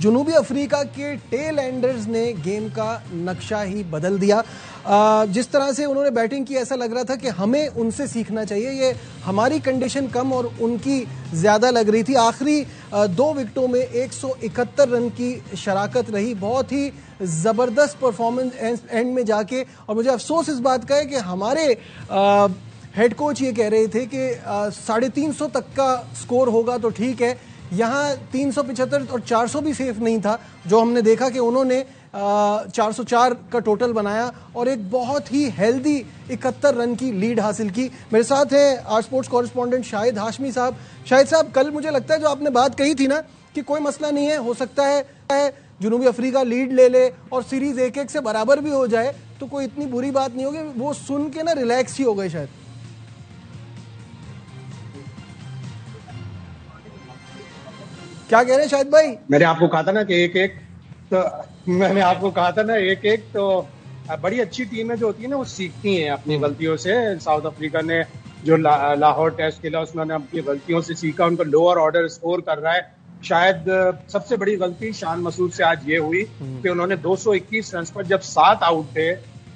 जुनूबी Africa के tell Anders ने game का नक्शा ही बदल दिया। जिस तरह से उन्होंने बैटिंग की, ऐसा लग रहा था कि हमें उनसे सीखना चाहिए। ये हमारी कंडीशन कम और उनकी ज़्यादा लग रही थी। आखिरी 2 विकेटों में 171 रन की शराकत रही। बहुत ही ज़बरदस्त परफॉर्मेंस एंड में जाके। और मुझे अफसोस इस बात का है कि हमारे हेड कोच ये कह रहे थे कि 350 तक का स्कोर होगा तो ठीक है। यहाँ 375 और 400 भी सेफ नहीं था, जो हमने देखा कि उन्होंने 404 का टोटल बनाया और एक बहुत ही हेल्दी 71 रन की लीड हासिल की। मेरे साथ हैं our sports correspondent Shahid Hashmi साहब। शाहिद साहब, कल मुझे लगता है जो आपने बात कही थी ना कि कोई मसला नहीं है, हो सकता है जुनूबी अफ्रीका लीड ले ले और सीरीज 1-1 से बराबर भी हो जाए तो कोई इतनी बुरी बात नहीं होगी, वो सुन के ना रिलैक्स ही हो गए शायद। क्या कह रहे हैं शाहिद भाई? मैंने आपको कहा था ना कि एक-एक तो बड़ी अच्छी टीमें जो होती है ना वो सीखती हैं अपनी गलतियों से। साउथ अफ्रीका ने जो लाहौर टेस्ट खेला उसमें अपनी गलतियों से सीखा, उनको लोअर ऑर्डर स्कोर कर रहा है। शायद सबसे बड़ी गलती शान मसूद से आज ये हुई कि उन्होंने 221 रन पर जब 7 आउट थे,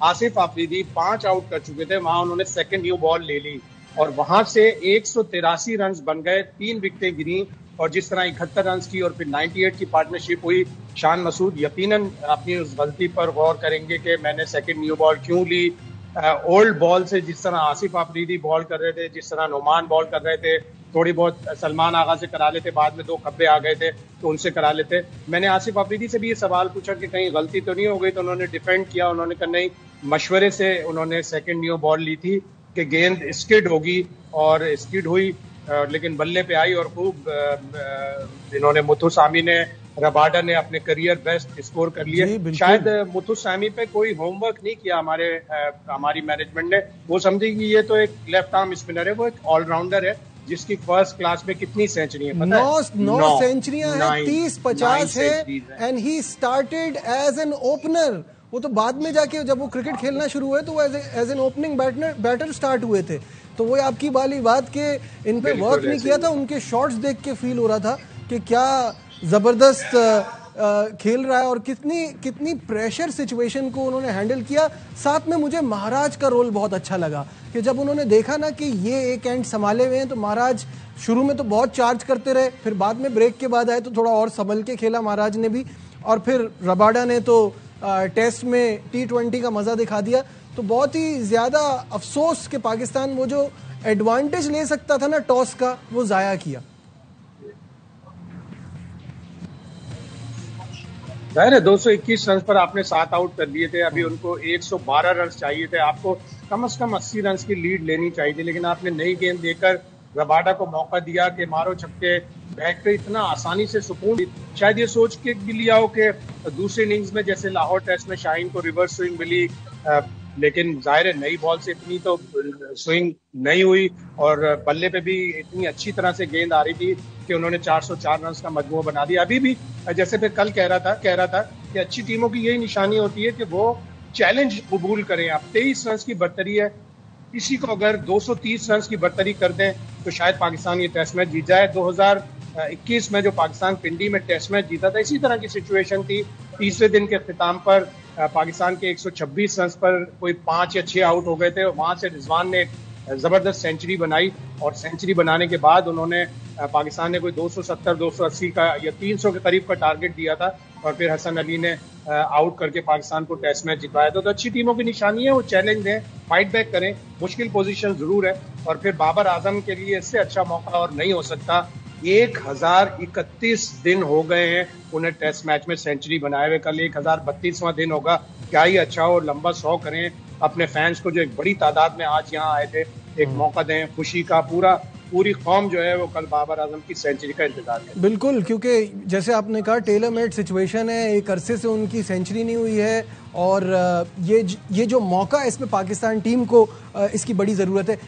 आसिफ आफरीदी 5 आउट कर चुके थे, वहां उन्होंने सेकंड न्यू बॉल ले ली और वहां से 183 रन बन गए, 3 विकेटें गिरी और जिस तरह 71 रन की और फिर 98 की पार्टनरशिप हुई। शान मसूद यकीनन अपनी उस गलती पर गौर करेंगे कि मैंने सेकंड न्यू बॉल क्यों ली। ओल्ड बॉल से जिस तरह आसिफ आफरीदी बॉल कर रहे थे, जिस तरह नुमान बॉल कर रहे थे, थोड़ी बहुत सलमान आगा से करा लेते, बाद में 2 खब्बे आ गए थे तो उनसे करा लेते। मैंने आसिफ आफरीदी से भी ये सवाल पूछा कि कहीं गलती तो नहीं हो गई, तो उन्होंने डिफेंड किया। उन्होंने कहा नहीं, मशवरे से उन्होंने सेकंड न्यू बॉल ली थी कि गेंद स्किड होगी और स्किड हुई, लेकिन बल्ले पे आई और खूब इन्होंने मुथुसामी ने, रबाडा ने अपने करियर बेस्ट स्कोर कर लिए। शायद मुथुसामी पे कोई होमवर्क नहीं किया हमारी मैनेजमेंट ने। वो समझे कि ये तो एक लेफ्ट आर्म स्पिनर है, वो एक ऑलराउंडर है जिसकी फर्स्ट क्लास में कितनी सेंचुरी है, पता है? 9 सेंचुरियां हैं, 30-50 है and he started as an opener. वो तो बाद में जाके जब वो क्रिकेट खेलना शुरू हुए तो वो as an opening batter start हुए थे। तो वो आपकी वाली बात के इन पे वर्क नहीं किया था। उनके शॉट्स देख के फील हो रहा था कि क्या जबरदस्त खेल रहा है और कितनी प्रेशर सिचुएशन को उन्होंने हैंडल किया। साथ में मुझे महाराज का रोल बहुत अच्छा लगा कि जब उन्होंने देखा ना कि ये एक एंड संभाले हुए हैं तो महाराज शुरू में तो बहुत चार्ज करते रहे, फिर बाद में ब्रेक के बाद आए तो थोड़ा और संभल के खेला महाराज ने भी, और फिर रबाडा ने तो टेस्ट में T20 का मजा दिखा दिया। तो बहुत ही ज्यादा अफसोस कि पाकिस्तान वो जो एडवांटेज ले सकता था ना टॉस का, वो जाया किया। जाहिर है 221 रन पर आपने 7 आउट कर दिए थे, अभी उनको 112 रन चाहिए थे। आपको कम से कम 80 रन की लीड लेनी चाहिए थी, लेकिन आपने नई गेंद देकर रबाडा को मौका दिया कि मारो छक्के, बैट पे इतना आसानी से सुकून। शायद ये सोच के भी लिया हो कि दूसरी इनिंग्स में जैसे लाहौर टेस्ट में शाहीन को रिवर्स स्विंग मिली, लेकिन जाहिर है नई बॉल से इतनी तो स्विंग नहीं हुई और बल्ले पे भी इतनी अच्छी तरह से गेंद आ रही थी कि उन्होंने 404 रन का मजमू बना दिया। अभी भी जैसे मैं कल कह रहा था कि अच्छी टीमों की यही निशानी होती है कि वो चैलेंज कबूल करें। अब 23 रन की बर्तरी है, इसी को अगर 230 रन की बर्तरी कर दें तो शायद पाकिस्तान ये टेस्ट मैच जीत जाए। 2021 में जो पाकिस्तान पिंडी में टेस्ट मैच जीता था, इसी तरह की सिचुएशन थी। तीसरे दिन के अख्तिताम पर पाकिस्तान के 126 रन पर कोई 5 या 6 आउट हो गए थे। वहां से रिजवान ने जबरदस्त सेंचुरी बनाई और सेंचुरी बनाने के बाद उन्होंने पाकिस्तान ने कोई 270, 280 का या 300 के करीब का टारगेट दिया था और फिर हसन अली ने आउट करके पाकिस्तान को टेस्ट मैच जितवाया था। तो अच्छी टीमों की निशानी है, वो चैलेंज दें, फाइट बैक करें। मुश्किल पोजीशन जरूर है और फिर बाबर आजम के लिए इससे अच्छा मौका और नहीं हो सकता। 1031 दिन हो गए हैं उन्हें टेस्ट मैच में सेंचुरी बनाए हुए, कल 1032वां दिन होगा। क्या ही अच्छा और लंबा 100 करें। अपने फैंस को जो एक बड़ी तादाद में आज यहाँ आए थे एक मौका दें, खुशी का। पूरी कौम जो है वो कल बाबर आजम की सेंचुरी का इंतजार है। बिल्कुल, क्योंकि जैसे आपने कहा टेलर मेड सिचुएशन है, एक अरसे से उनकी सेंचुरी नहीं हुई है और ये जो मौका है इसमें पाकिस्तान टीम को इसकी बड़ी ज़रूरत है।